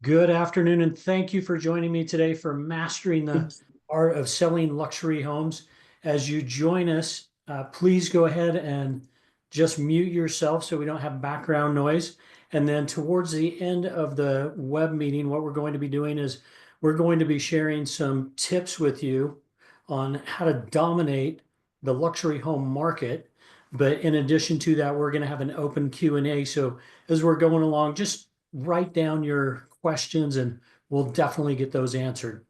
Good afternoon, and thank you for joining me today for Mastering the Art of Selling Luxury Homes. As you join us, please go ahead and just mute yourself so we don't have background noise. And then towards the end of the web meeting, what we're going to be doing is we're going to be sharing some tips with you on how to dominate the luxury home market. But in addition to that, we're going to have an open Q&A. So as we're going along, just write down your questions and we'll definitely get those answered.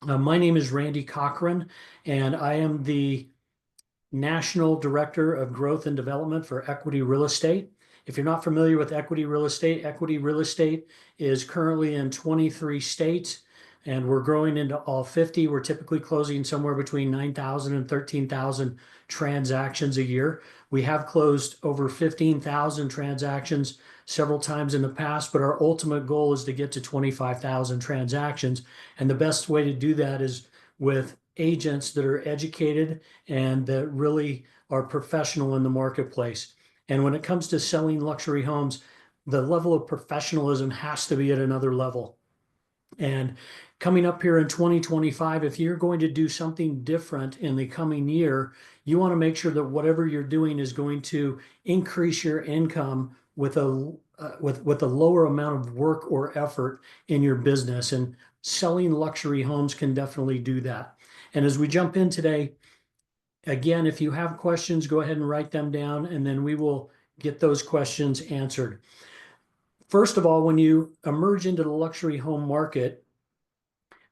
My name is Randy Cochrane, and I am the National Director of Growth and Development for Equity Real Estate. If you're not familiar with Equity Real Estate is currently in 23 states, and we're growing into all 50. We're typically closing somewhere between 9,000 and 13,000 transactions a year. We have closed over 15,000 transactions several times in the past, but our ultimate goal is to get to 25,000 transactions. And the best way to do that is with agents that are educated and that really are professional in the marketplace. And when it comes to selling luxury homes, the level of professionalism has to be at another level. And coming up here in 2025, if you're going to do something different in the coming year, you want to make sure that whatever you're doing is going to increase your income with a lower amount of work or effort in your business. And selling luxury homes can definitely do that. And as we jump in today, again, if you have questions, go ahead and write them down, and then we will get those questions answered. First of all, when you emerge into the luxury home market,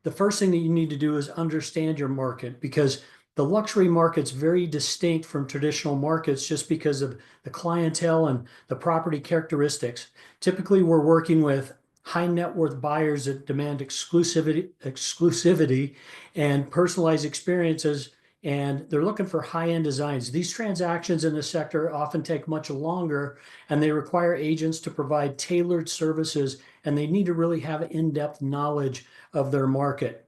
the first thing that you need to do is understand your market, because the luxury market's very distinct from traditional markets just because of the clientele and the property characteristics. Typically, we're working with high net worth buyers that demand exclusivity and personalized experiences, and they're looking for high-end designs. These transactions in the sector often take much longer, and they require agents to provide tailored services, and they need to really have in-depth knowledge of their market.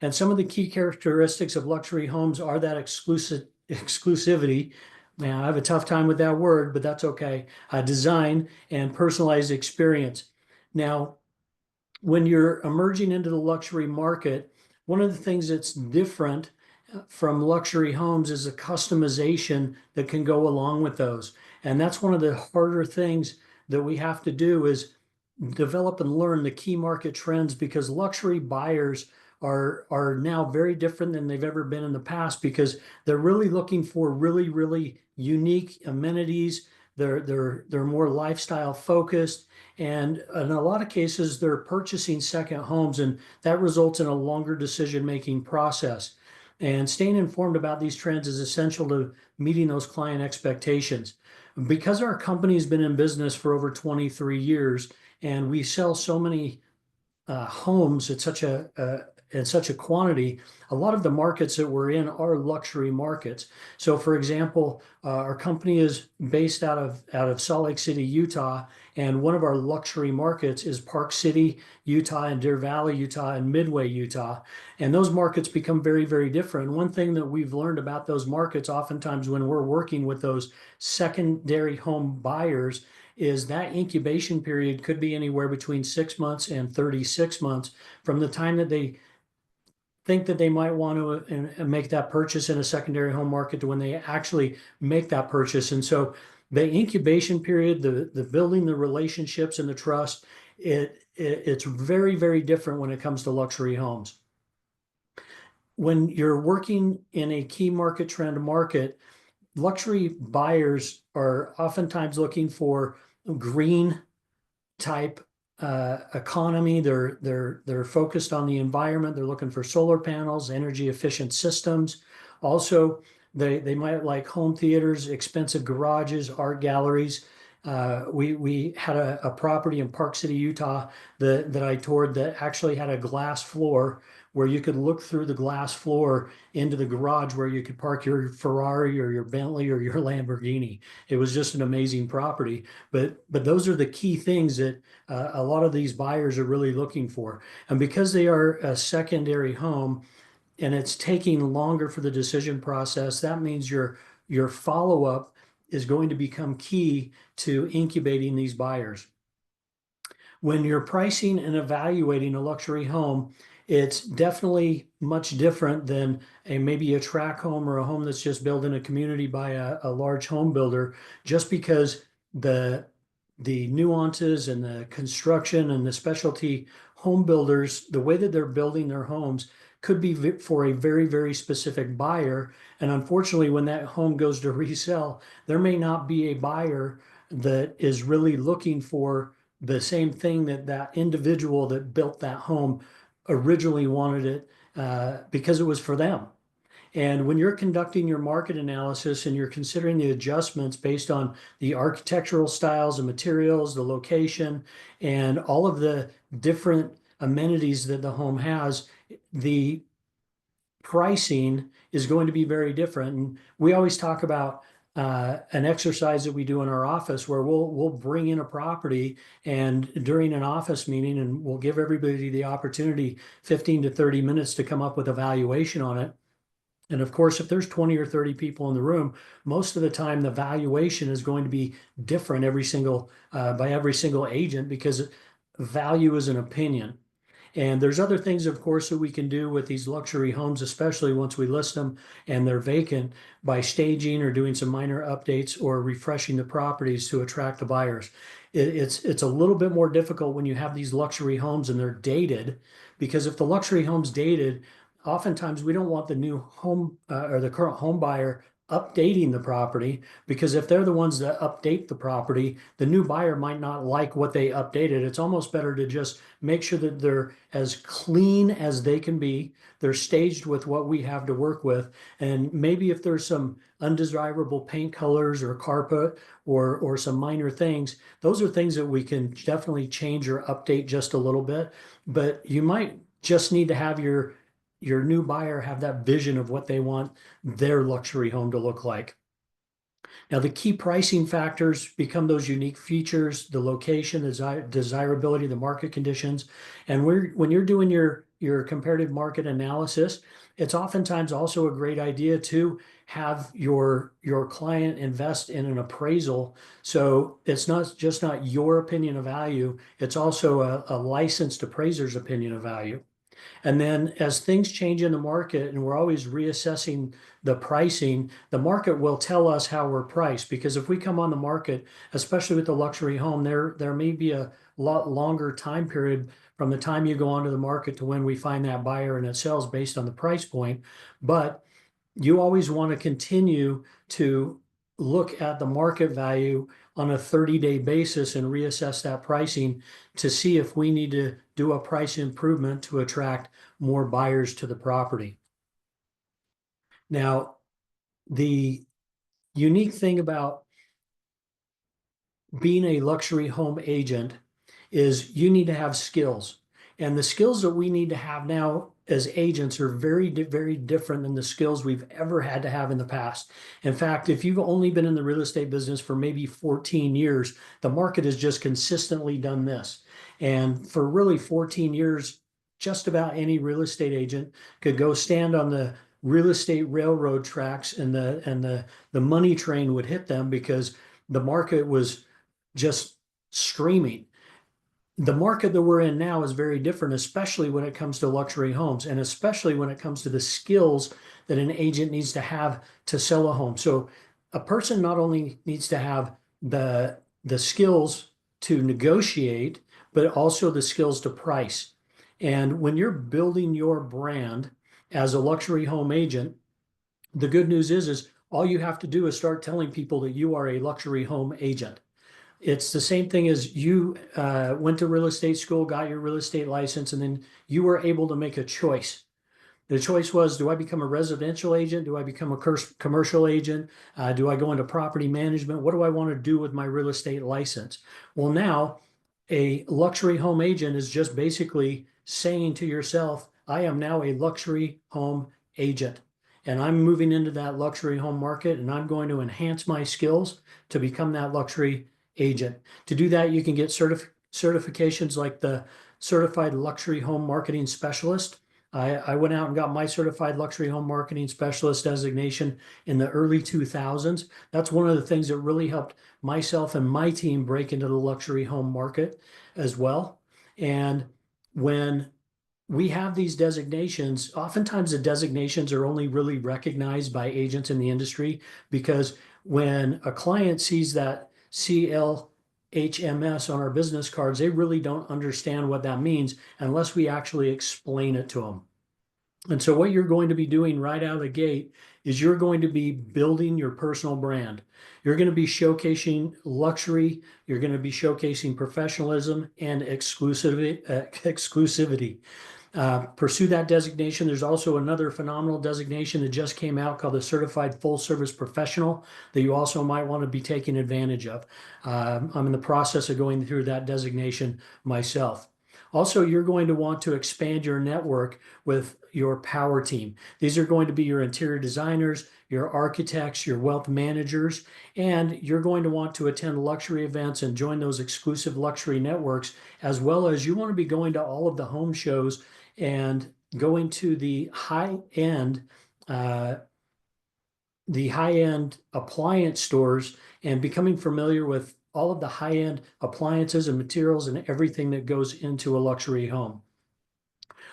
And some of the key characteristics of luxury homes are that exclusivity. Now, I have a tough time with that word, but that's okay. Design and personalized experience. Now, when you're emerging into the luxury market, one of the things that's different from luxury homes is the customization that can go along with those. And that's one of the harder things that we have to do is develop and learn the key market trends, because luxury buyers are now very different than they've ever been in the past, because they're really looking for really unique amenities. They're more lifestyle focused, and in a lot of cases they're purchasing second homes, and that results in a longer decision-making process. And staying informed about these trends is essential to meeting those client expectations. Because our company's been in business for over 23 years and we sell so many homes at such a quantity, a lot of the markets that we're in are luxury markets. So for example, our company is based out of Salt Lake City, Utah, and one of our luxury markets is Park City, Utah, and Deer Valley, Utah, and Midway, Utah. And those markets become very different. One thing that we've learned about those markets, oftentimes when we're working with those secondary home buyers, is that incubation period could be anywhere between 6 months and 36 months from the time that they think that they might want to make that purchase in a secondary home market to when they actually make that purchase. And so the incubation period, the building the relationships and the trust, it's very different when it comes to luxury homes. When you're working in a key market trend market, luxury buyers are oftentimes looking for green type economy. They're focused on the environment. They're looking for solar panels, energy efficient systems. Also, they might like home theaters, expensive garages, art galleries. We had a property in Park City, Utah that I toured that actually had a glass floor where you could look through the glass floor into the garage where you could park your Ferrari or your Bentley or your Lamborghini. It was just an amazing property. But those are the key things that a lot of these buyers are really looking for. And because they are a secondary home and it's taking longer for the decision process, that means your follow-up is going to become key to incubating these buyers. When you're pricing and evaluating a luxury home, it's definitely much different than maybe a tract home or a home that's just built in a community by a large home builder, just because the the nuances and the construction and the specialty home builders, the way that they're building their homes could be for a very, very specific buyer. And unfortunately, when that home goes to resell, there may not be a buyer that is really looking for the same thing that that individual that built that home originally wanted it, because it was for them. And when you're conducting your market analysis and you're considering the adjustments based on the architectural styles and materials, the location, and all of the different amenities that the home has, the pricing is going to be very different. And we always talk about an exercise that we do in our office where we'll bring in a property and during an office meeting, and we'll give everybody the opportunity 15 to 30 minutes to come up with a valuation on it. And of course, if there's 20 or 30 people in the room, most of the time the valuation is going to be different by every single agent, because value is an opinion. And there's other things, of course, that we can do with these luxury homes, especially once we list them and they're vacant, by staging or doing some minor updates or refreshing the properties to attract the buyers. It's a little bit more difficult when you have these luxury homes and they're dated, because if the luxury home's dated, oftentimes we don't want the new home or the current home buyer updating the property, because if they're the ones that update the property, the new buyer might not like what they updated. It's almost better to just make sure that they're as clean as they can be. They're staged with what we have to work with. And maybe if there's some undesirable paint colors or carpet or some minor things, those are things that we can definitely change or update just a little bit. But you might just need to have your new buyer have that vision of what they want their luxury home to look like. Now, the key pricing factors become those unique features, the location, the desirability, the market conditions. And when you're doing your comparative market analysis, it's oftentimes also a great idea to have your client invest in an appraisal. So it's not your opinion of value, it's also a licensed appraiser's opinion of value. And then as things change in the market and we're always reassessing the pricing, the market will tell us how we're priced. Because if we come on the market, especially with the luxury home, there may be a lot longer time period from the time you go onto the market to when we find that buyer and it sells based on the price point. But you always want to continue to look at the market value on a 30-day basis and reassess that pricing to see if we need to do a price improvement to attract more buyers to the property. Now, the unique thing about being a luxury home agent is you need to have skills. And the skills that we need to have now as agents are very, very different than the skills we've ever had to have in the past. In fact, if you've only been in the real estate business for maybe 14 years, the market has just consistently done this. And for really 14 years, just about any real estate agent could go stand on the real estate railroad tracks and the money train would hit them, because the market was just screaming. The market that we're in now is very different, especially when it comes to luxury homes, and especially when it comes to the skills that an agent needs to have to sell a home. So a person not only needs to have the skills to negotiate, but also the skills to price. And when you're building your brand as a luxury home agent, the good news is all you have to do is start telling people that you are a luxury home agent. It's the same thing as you went to real estate school, got your real estate license, and then you were able to make a choice. The choice was, do I become a residential agent? Do I become a commercial agent? Do I go into property management? What do I want to do with my real estate license? Well, now a luxury home agent is just basically saying to yourself, I am now a luxury home agent. And I'm moving into that luxury home market, and I'm going to enhance my skills to become that luxury agent. To do that, you can get certifications like the Certified Luxury Home Marketing Specialist. I went out and got my certified luxury home marketing specialist designation in the early 2000s. That's one of the things that really helped myself and my team break into the luxury home market as well. And when we have these designations, oftentimes the designations are only really recognized by agents in the industry, because when a client sees that CLHMS on our business cards, they really don't understand what that means unless we actually explain it to them. And so what you're going to be doing right out of the gate is you're going to be building your personal brand. You're going to be showcasing luxury. You're going to be showcasing professionalism and exclusivity. Pursue that designation. There's also another phenomenal designation that just came out called the Certified Full Service Professional that you also might want to be taking advantage of. I'm in the process of going through that designation myself. Also, you're going to want to expand your network with your power team. These are going to be your interior designers, your architects, your wealth managers, and you're going to want to attend luxury events and join those exclusive luxury networks, as well as you want to be going to all of the home shows and going to uh, the high-end appliance stores and becoming familiar with all of the high-end appliances and materials and everything that goes into a luxury home.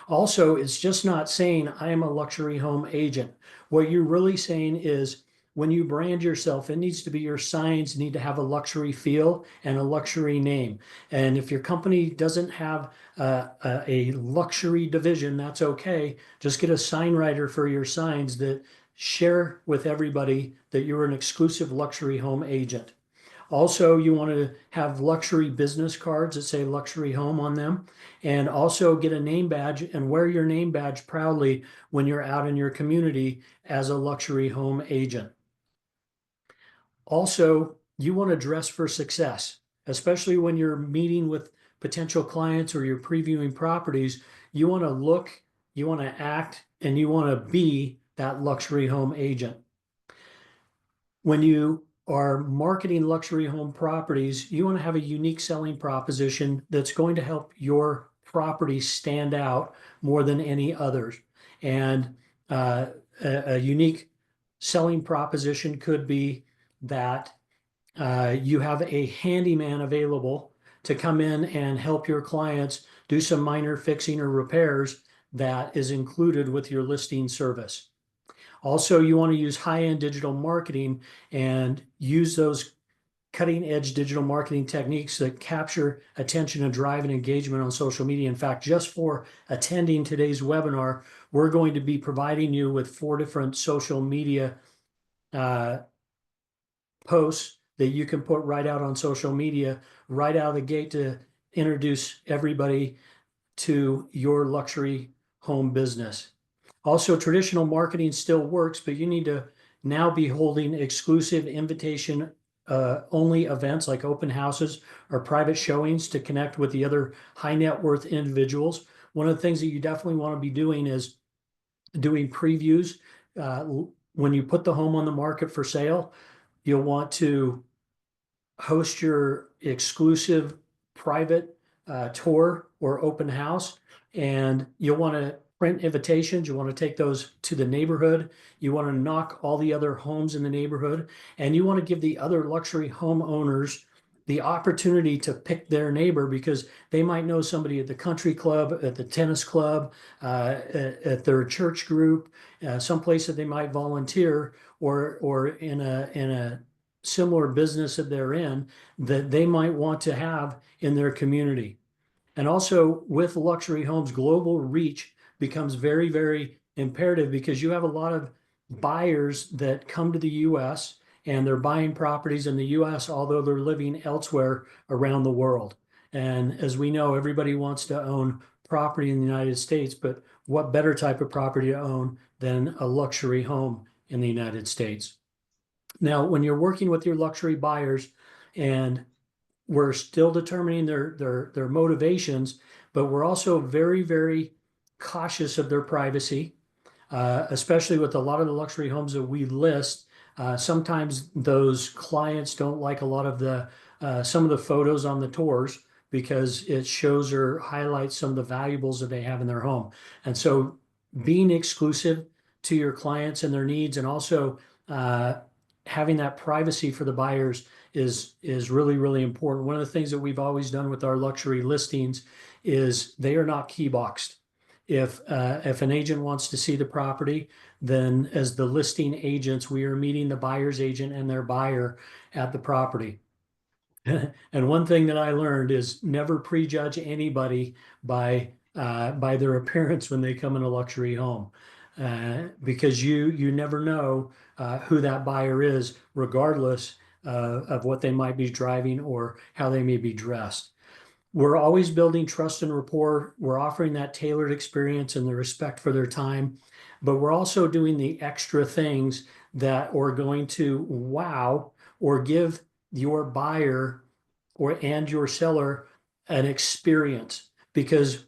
Also, it's just not saying I am a luxury home agent. What you're really saying is when you brand yourself, it needs to be your signs need to have a luxury feel and a luxury name. And if your company doesn't have a luxury division, that's okay. Just get a sign writer for your signs that share with everybody that you're an exclusive luxury home agent. Also, you want to have luxury business cards that say luxury home on them, and also get a name badge and wear your name badge proudly when you're out in your community as a luxury home agent. Also, you want to dress for success, especially when you're meeting with potential clients or you're previewing properties. You want to look, you want to act, and you want to be that luxury home agent. When you are marketing luxury home properties, you want to have a unique selling proposition that's going to help your property stand out more than any others. And a unique selling proposition could be that you have a handyman available to come in and help your clients do some minor fixing or repairs that is included with your listing service. Also, you want to use high-end digital marketing and use those cutting-edge digital marketing techniques that capture attention and drive and engagement on social media. In fact, just for attending today's webinar, we're going to be providing you with 4 different social media posts that you can put right out on social media right out of the gate to introduce everybody to your luxury home business. Also, traditional marketing still works, but you need to now be holding exclusive invitation only events like open houses or private showings to connect with the other high net worth individuals. One of the things that you definitely want to be doing is doing previews. When you put the home on the market for sale, you'll want to host your exclusive private tour or open house, and you'll want to print invitations. You want to take those to the neighborhood. You want to knock all the other homes in the neighborhood, and you want to give the other luxury homeowners the opportunity to pick their neighbor, because they might know somebody at the country club, at the tennis club, at their church group, someplace that they might volunteer, or in a similar business that they're in that they might want to have in their community. And also with luxury homes, global reach becomes very, very imperative, because you have a lot of buyers that come to the US and they're buying properties in the US, although they're living elsewhere around the world. And as we know, everybody wants to own property in the United States, but what better type of property to own than a luxury home in the United States? Now, when you're working with your luxury buyers, and we're still determining their motivations, but we're also very, very cautious of their privacy, especially with a lot of the luxury homes that we list. Sometimes those clients don't like a lot of the some of the photos on the tours, because it shows or highlights some of the valuables that they have in their home. And so being exclusive to your clients and their needs, and also uh, having that privacy for the buyers is really, really important. One of the things that we've always done with our luxury listings is they are not key boxed. If an agent wants to see the property, then as the listing agents, we are meeting the buyer's agent and their buyer at the property. And one thing that I learned is never prejudge anybody by their appearance when they come in a luxury home, because you never know who that buyer is, regardless of what they might be driving or how they may be dressed. We're always building trust and rapport. We're offering that tailored experience and the respect for their time, but we're also doing the extra things that are going to wow or give your buyer and your seller an experience, because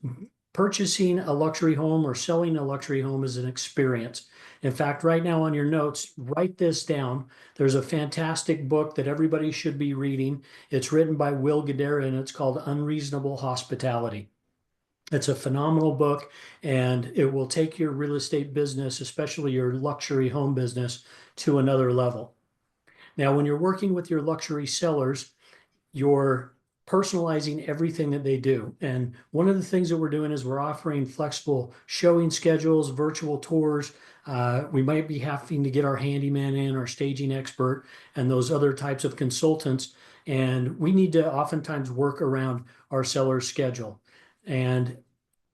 purchasing a luxury home or selling a luxury home is an experience. In fact, right now on your notes, write this down. There's a fantastic book that everybody should be reading. It's written by Will Guidara and it's called Unreasonable Hospitality. It's a phenomenal book, and it will take your real estate business, especially your luxury home business, to another level. Now, when you're working with your luxury sellers, you're personalizing everything that they do. And one of the things that we're doing is we're offering flexible showing schedules, virtual tours. We might be having to get our handyman in, our staging expert, and those other types of consultants. And we need to oftentimes work around our seller's schedule. And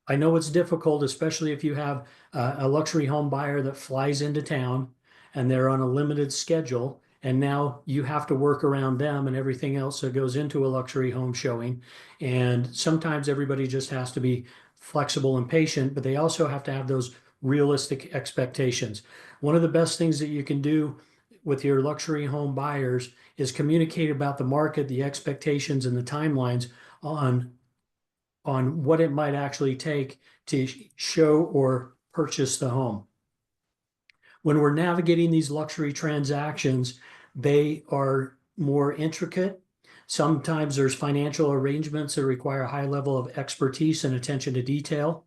I know it's difficult, especially if you have a luxury home buyer that flies into town and they're on a limited schedule. And now you have to work around them and everything else that goes into a luxury home showing. And sometimes everybody just has to be flexible and patient, but they also have to have those realistic expectations. One of the best things that you can do with your luxury home buyers is communicate about the market, the expectations, and the timelines on what it might actually take to show or purchase the home. When we're navigating these luxury transactions, they are more intricate. Sometimes there's financial arrangements that require a high level of expertise and attention to detail,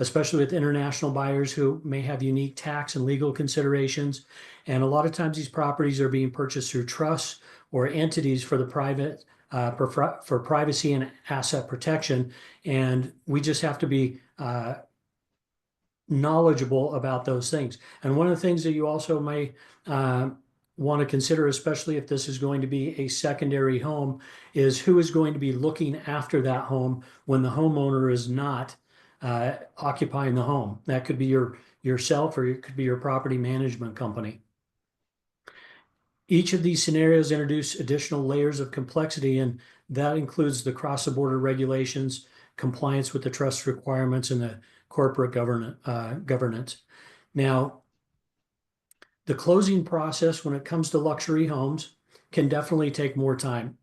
especially with international buyers who may have unique tax and legal considerations. And a lot of times these properties are being purchased through trusts or entities for the private for privacy and asset protection. And we just have to be knowledgeable about those things. And one of the things that you also may want to consider, especially if this is going to be a secondary home, is who is going to be looking after that home when the homeowner is not occupying the home. That could be yourself, or it could be your property management company. Each of these scenarios introduce additional layers of complexity, and that includes the cross-the-border regulations, compliance with the trust requirements, and the corporate governance. Now, the closing process when it comes to luxury homes can definitely take more time.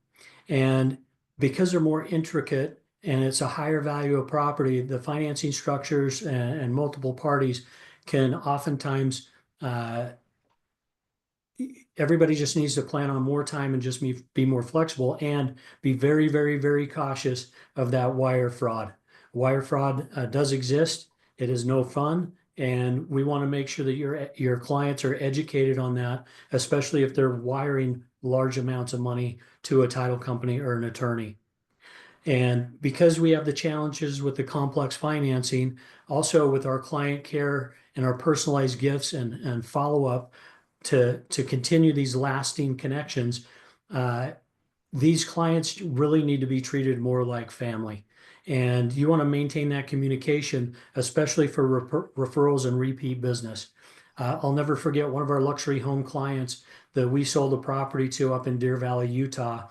And because they're more intricate and it's a higher value of property, the financing structures and multiple parties can oftentimes everybody just needs to plan on more time and just be more flexible and be very, very, very cautious of that wire fraud. Wire fraud does exist. It is no fun. And we want to make sure that your clients are educated on that, especially if they're wiring large amounts of money to a title company or an attorney. And because we have the challenges with the complex financing, also with our client care and our personalized gifts and follow-up to continue these lasting connections, these clients really need to be treated more like family. And you want to maintain that communication, especially for referrals and repeat business. I'll never forget one of our luxury home clients that we sold a property to up in Deer Valley, Utah.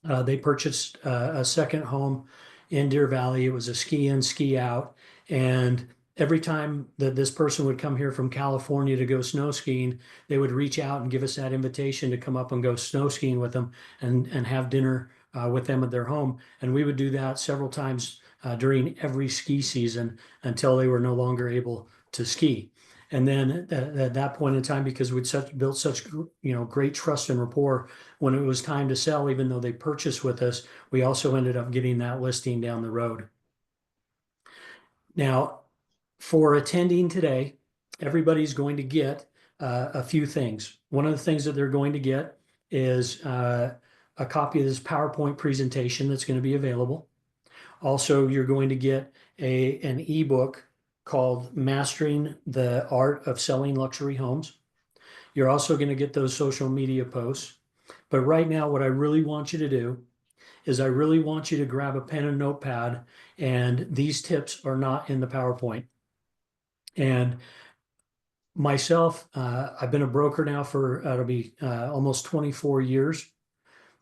They purchased a second home in Deer Valley. It was a ski in, ski out. And every time that this person would come here from California to go snow skiing, they would reach out and give us that invitation to come up and go snow skiing with them and have dinner with them at their home. And we would do that several times during every ski season until they were no longer able to ski. And then at that point in time, because we'd built such great trust and rapport, when it was time to sell, even though they purchased with us, we also ended up getting that listing down the road. Now, for attending today, everybody's going to get a few things. One of the things that they're going to get is a copy of this PowerPoint presentation that's going to be available. Also, you're going to get an ebook called Mastering the Art of Selling Luxury Homes. You're also going to get those social media posts. But right now, what I really want you to do is I really want you to grab a pen and notepad, and these tips are not in the PowerPoint. And myself, I've been a broker now for, it'll be almost 24 years.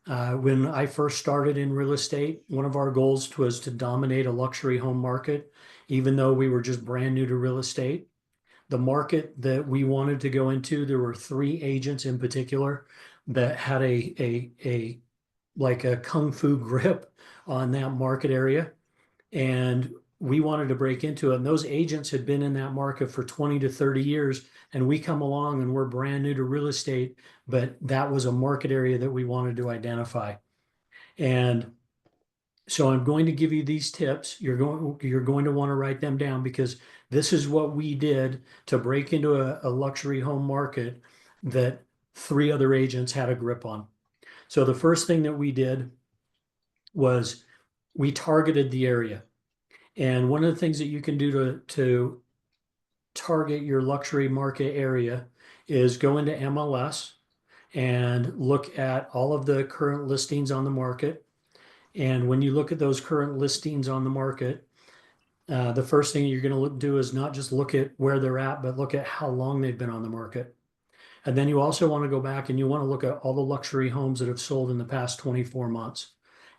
When I first started in real estate, one of our goals was to dominate a luxury home market, even though we were just brand new to real estate. The market that we wanted to go into, there were three agents in particular that had a like a kung fu grip on that market area. And we wanted to break into it. And those agents had been in that market for 20 to 30 years. And we come along and we're brand new to real estate, but that was a market area that we wanted to identify. And so I'm going to give you these tips. You're going to want to write them down, because this is what we did to break into a luxury home market that three other agents had a grip on. So the first thing that we did was we targeted the area. And one of the things that you can do to target your luxury market area is go into MLS and look at all of the current listings on the market. And when you look at those current listings on the market, the first thing you're going to do is not just look at where they're at, but look at how long they've been on the market. And then you also want to go back and you want to look at all the luxury homes that have sold in the past 24 months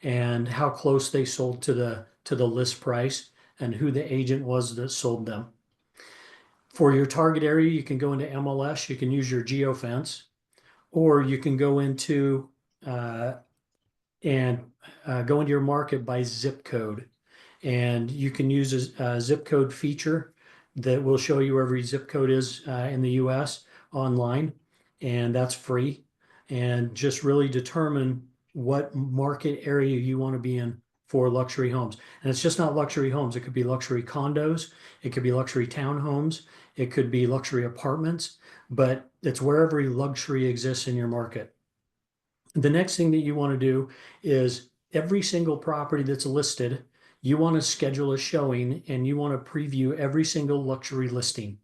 and how close they sold to the list price and who the agent was that sold them. For your target area, you can go into MLS, you can use your geofence, or you can go into and go into your market by zip code. And you can use a zip code feature that will show you where every zip code is in the US online, and that's free. And just really determine what market area you want to be in for luxury homes. And it's just not luxury homes. It could be luxury condos. It could be luxury townhomes. It could be luxury apartments, but it's wherever luxury exists in your market. The next thing that you want to do is every single property that's listed, you want to schedule a showing and you want to preview every single luxury listing.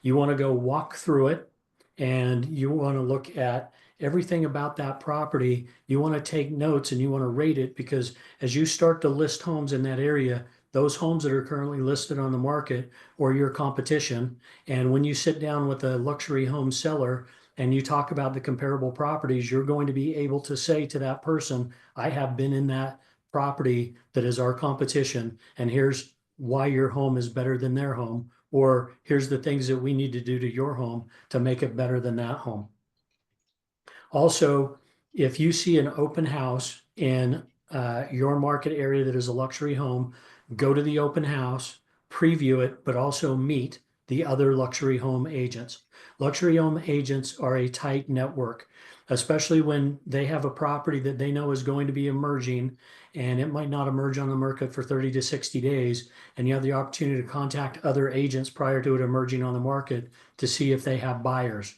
You want to go walk through it and you want to look at everything about that property. You want to take notes and you want to rate it, because as you start to list homes in that area, those homes that are currently listed on the market or your competition, and when you sit down with a luxury home seller and you talk about the comparable properties, you're going to be able to say to that person, I have been in that property that is our competition, and here's why your home is better than their home, or here's the things that we need to do to your home to make it better than that home. Also, if you see an open house in your market area that is a luxury home, go to the open house, preview it, but also meet the other luxury home agents. Luxury home agents are a tight network, especially when they have a property that they know is going to be emerging, and it might not emerge on the market for 30 to 60 days. And you have the opportunity to contact other agents prior to it emerging on the market to see if they have buyers.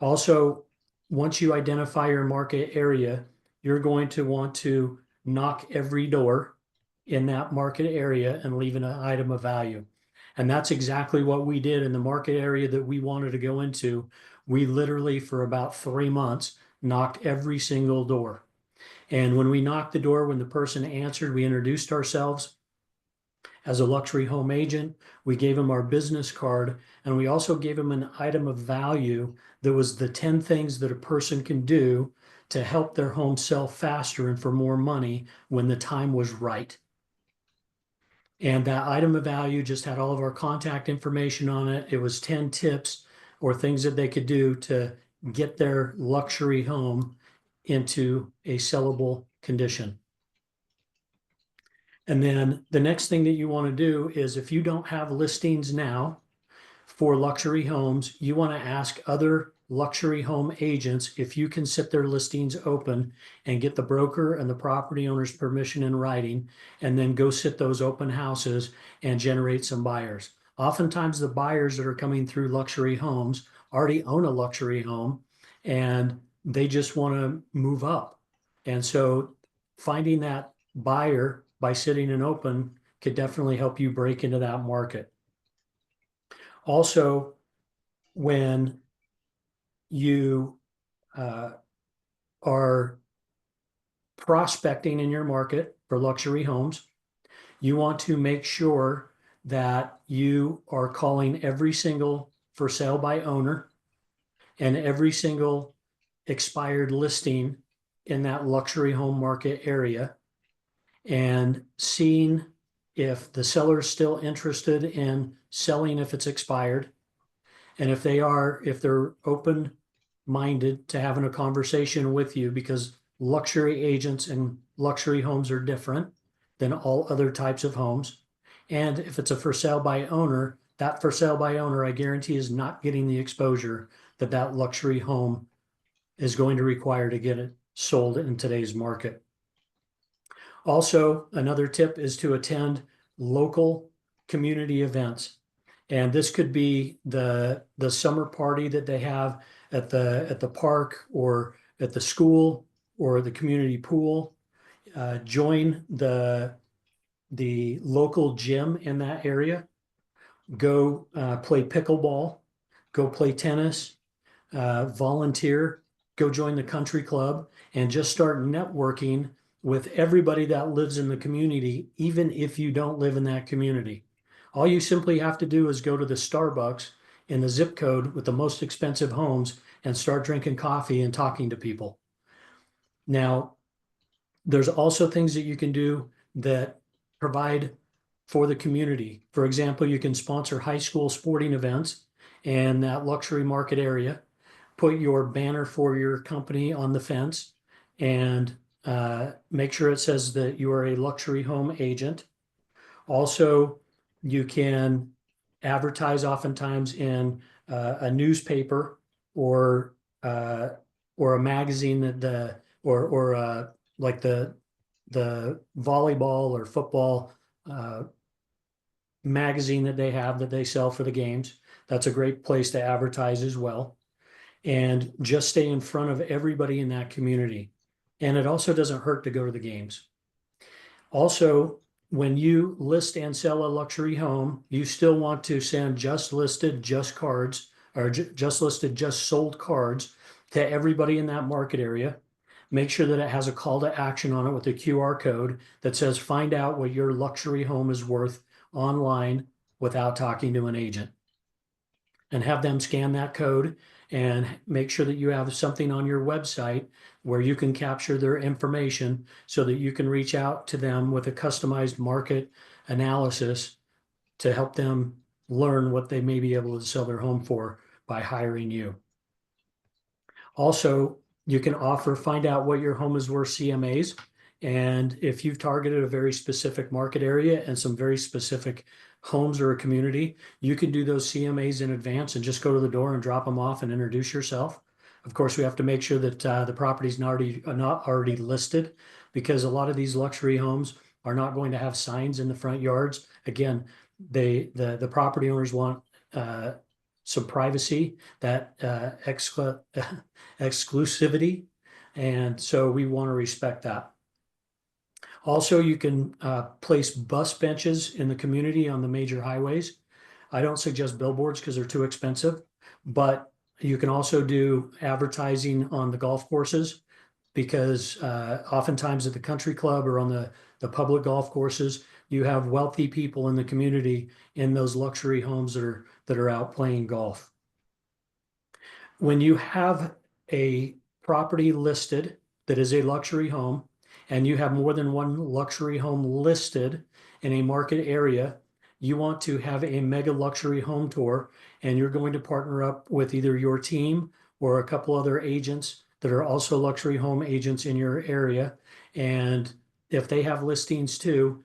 Also, once you identify your market area, you're going to want to knock every door in that market area and leave an item of value. And that's exactly what we did in the market area that we wanted to go into. We literally, for about 3 months, knocked every single door. And when we knocked the door, when the person answered, we introduced ourselves as a luxury home agent. We gave them our business card, and we also gave them an item of value that was the 10 things that a person can do to help their home sell faster and for more money when the time was right. And that item of value just had all of our contact information on it. It was 10 tips or things that they could do to get their luxury home into a sellable condition. And then the next thing that you want to do is, if you don't have listings now for luxury homes, you want to ask other luxury home agents if you can sit their listings open and get the broker and the property owner's permission in writing, and then go sit those open houses and generate some buyers. Oftentimes, the buyers that are coming through luxury homes already own a luxury home and they just want to move up. And so finding that buyer by sitting in open could definitely help you break into that market. Also, when you are prospecting in your market for luxury homes, you want to make sure that you are calling every single for sale by owner and every single expired listing in that luxury home market area and seeing if the seller is still interested in selling if it's expired. And if they're open-minded to having a conversation with you, because luxury agents and luxury homes are different than all other types of homes. And if it's a for sale by owner, that for sale by owner, I guarantee, is not getting the exposure that that luxury home is going to require to get it sold in today's market. Also, another tip is to attend local community events. And this could be the summer party that they have at the park or at the school or the community pool. Join the local gym in that area. Go play pickleball. Go play tennis. Volunteer. Go join the country club and just start networking with everybody that lives in the community, even if you don't live in that community. All you simply have to do is go to the Starbucks in the zip code with the most expensive homes and start drinking coffee and talking to people. Now, there's also things that you can do that provide for the community. For example, you can sponsor high school sporting events in that luxury market area, put your banner for your company on the fence, and make sure it says that you are a luxury home agent. Also, you can advertise oftentimes in a newspaper or a magazine that like the volleyball or football magazine that they have that they sell for the games. That's a great place to advertise as well. And just stay in front of everybody in that community. And it also doesn't hurt to go to the games. Also, when you list and sell a luxury home, you still want to send just listed, just cards, or just listed, just sold cards to everybody in that market area. Make sure that it has a call to action on it with a QR code that says, find out what your luxury home is worth online without talking to an agent. And have them scan that code and make sure that you have something on your website where you can capture their information so that you can reach out to them with a customized market analysis to help them learn what they may be able to sell their home for by hiring you. Also, you can find out what your home is worth CMAs. And if you've targeted a very specific market area and some very specific homes or a community, you can do those CMAs in advance and just go to the door and drop them off and introduce yourself. Of course, we have to make sure that the property's not already listed, because a lot of these luxury homes are not going to have signs in the front yards. Again, the property owners want some privacy, that exclusivity, and so we want to respect that. Also, you can place bus benches in the community on the major highways. I don't suggest billboards because they're too expensive, but you can also do advertising on the golf courses, because oftentimes at the country club or on the public golf courses, you have wealthy people in the community in those luxury homes that are out playing golf. When you have a property listed that is a luxury home, and you have more than one luxury home listed in a market area, you want to have a mega luxury home tour, and you're going to partner up with either your team or a couple other agents that are also luxury home agents in your area. And if they have listings too,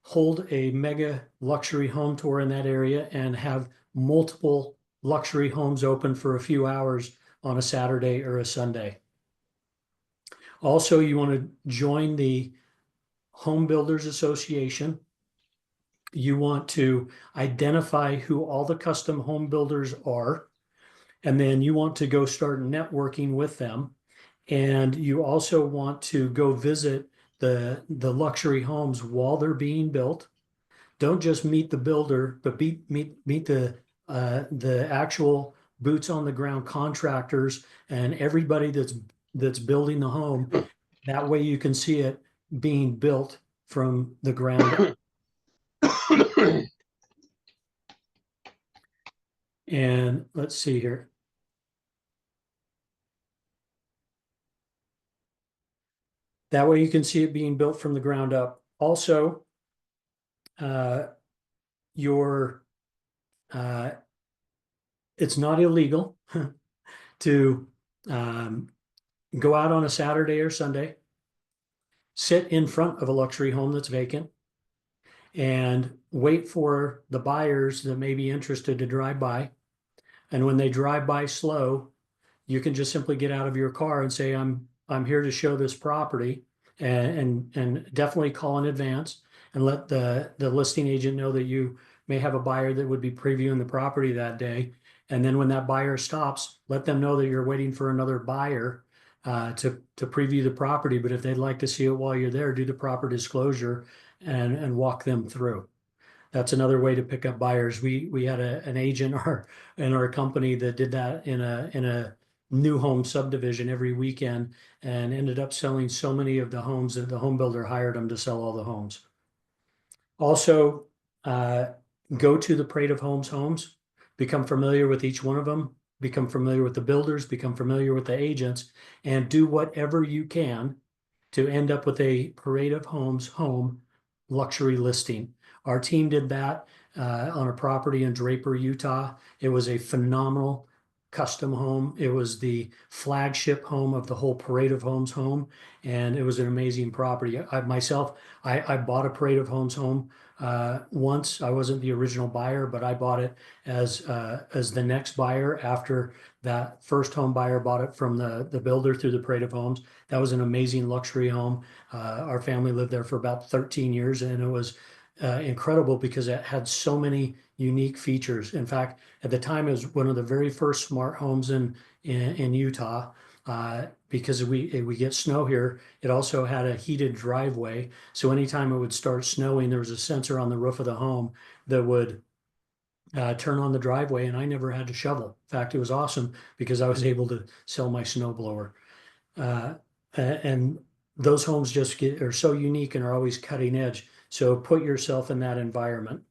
hold a mega luxury home tour in that area and have multiple luxury homes open for a few hours on a Saturday or a Sunday. Also, you want to join the Home Builders Association. You want to identify who all the custom home builders are, and then you want to go start networking with them. And you also want to go visit the luxury homes while they're being built. Don't just meet the builder, but meet the actual boots on the ground contractors and everybody that's building the home. That way you can see it being built from the ground up. And let's see here. That way you can see it being built from the ground up. Also, it's not illegal to go out on a Saturday or Sunday, sit in front of a luxury home that's vacant, and wait for the buyers that may be interested to drive by. And when they drive by slow, you can just simply get out of your car and say, I'm here to show this property, and definitely call in advance and let the listing agent know that you may have a buyer that would be previewing the property that day. And then when that buyer stops, let them know that you're waiting for another buyer to preview the property. But if they'd like to see it while you're there, do the proper disclosure and walk them through. That's another way to pick up buyers. We had an agent in our company that did that in a new home subdivision every weekend, and ended up selling so many of the homes that the home builder hired him to sell all the homes. Also, go to the Parade of homes, become familiar with each one of them, become familiar with the builders, become familiar with the agents, and do whatever you can to end up with a Parade of Homes home luxury listing. Our team did that on a property in Draper, Utah. It was a phenomenal custom home. It was the flagship home of the whole Parade of Homes home, and it was an amazing property. I bought a Parade of Homes home once. I wasn't the original buyer, but I bought it as the next buyer after that first home buyer bought it from the builder through the Parade of Homes. That was an amazing luxury home. Our family lived there for about 13 years, and it was incredible because it had so many unique features. In fact, at the time, it was one of the very first smart homes in Utah. Because we get snow here, it also had a heated driveway. So anytime it would start snowing, there was a sensor on the roof of the home that would turn on the driveway, and I never had to shovel. In fact, it was awesome because I was able to sell my snowblower. And those homes are so unique and are always cutting edge. So put yourself in that environment.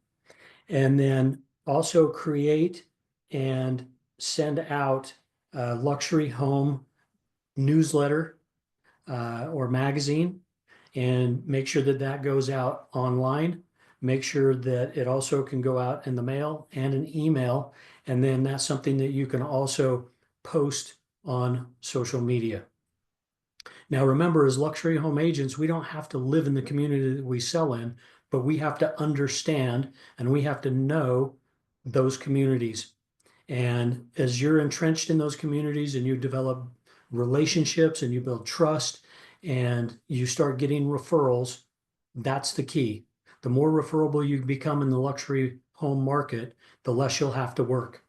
And then also create and send out a luxury home newsletter or magazine, and make sure that that goes out online. Make sure that it also can go out in the mail and an email. And then that's something that you can also post on social media. Now, remember, as luxury home agents, we don't have to live in the community that we sell in, but we have to understand and we have to know those communities. And as you're entrenched in those communities and you develop relationships and you build trust and you start getting referrals, that's the key. The more referable you become in the luxury home market, the less you'll have to work.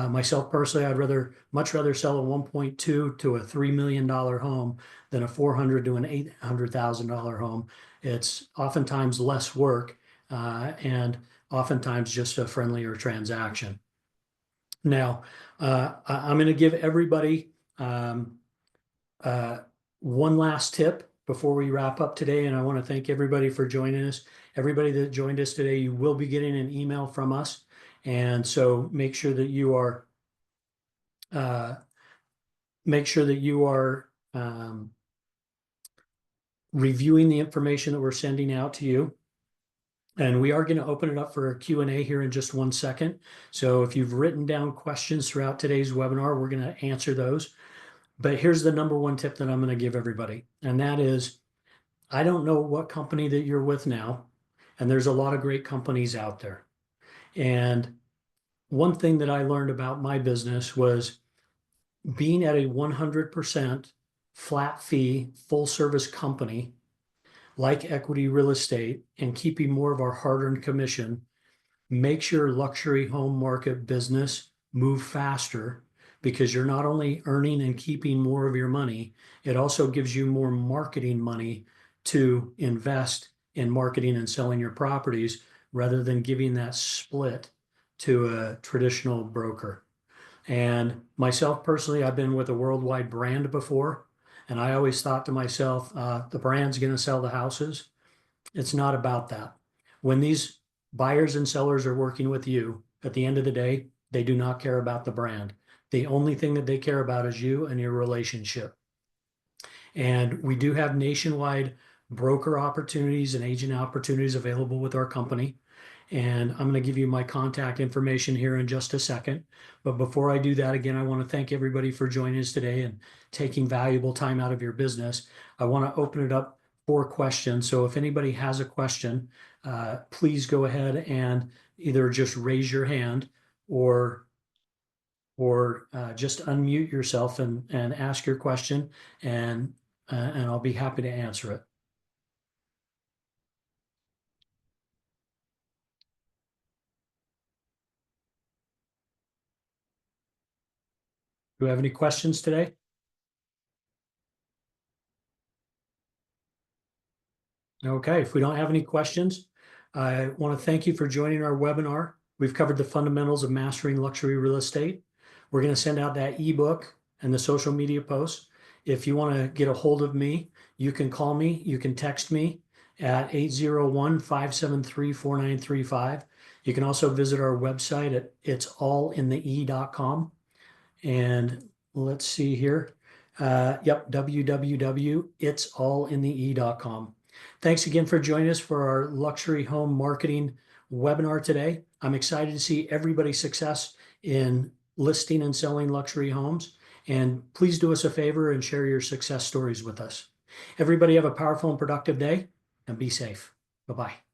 Myself personally, I'd much rather sell a 1.2 to a $3 million home than a $400,000 to an $800,000 home. It's oftentimes less work and oftentimes just a friendlier transaction. Now, I'm going to give everybody one last tip before we wrap up today, and I want to thank everybody for joining us. Everybody that joined us today, you will be getting an email from us, and so make sure that you are reviewing the information that we're sending out to you. And we are going to open it up for a Q&A here in just 1 second. So if you've written down questions throughout today's webinar, we're going to answer those. But here's the number one tip that I'm going to give everybody. And that is, I don't know what company that you're with now, and there's a lot of great companies out there. And one thing that I learned about my business was being at a 100% flat fee, full service company like Equity Real Estate and keeping more of our hard-earned commission makes your luxury home market business move faster because you're not only earning and keeping more of your money, it also gives you more marketing money to invest in marketing and selling your properties rather than giving that split to a traditional broker. And myself personally, I've been with a worldwide brand before, and I always thought to myself, the brand's going to sell the houses. It's not about that. When these buyers and sellers are working with you, at the end of the day, they do not care about the brand. The only thing that they care about is you and your relationship. And we do have nationwide broker opportunities and agent opportunities available with our company. And I'm going to give you my contact information here in just a second. But before I do that, again, I want to thank everybody for joining us today and taking valuable time out of your business. I want to open it up for questions. So if anybody has a question, please go ahead and either just raise your hand or just unmute yourself and ask your question, and I'll be happy to answer it. Do you have any questions today? Okay, if we don't have any questions, I want to thank you for joining our webinar. We've covered the fundamentals of mastering luxury real estate. We're going to send out that ebook and the social media posts. If you want to get a hold of me, you can call me, you can text me at 801-573-4935. You can also visit our website at itsallinthe.com. And let's see here. Yep, www.itsallinthe.com. Thanks again for joining us for our luxury home marketing webinar today. I'm excited to see everybody's success in listing and selling luxury homes. And please do us a favor and share your success stories with us. Everybody have a powerful and productive day and be safe. Bye-bye.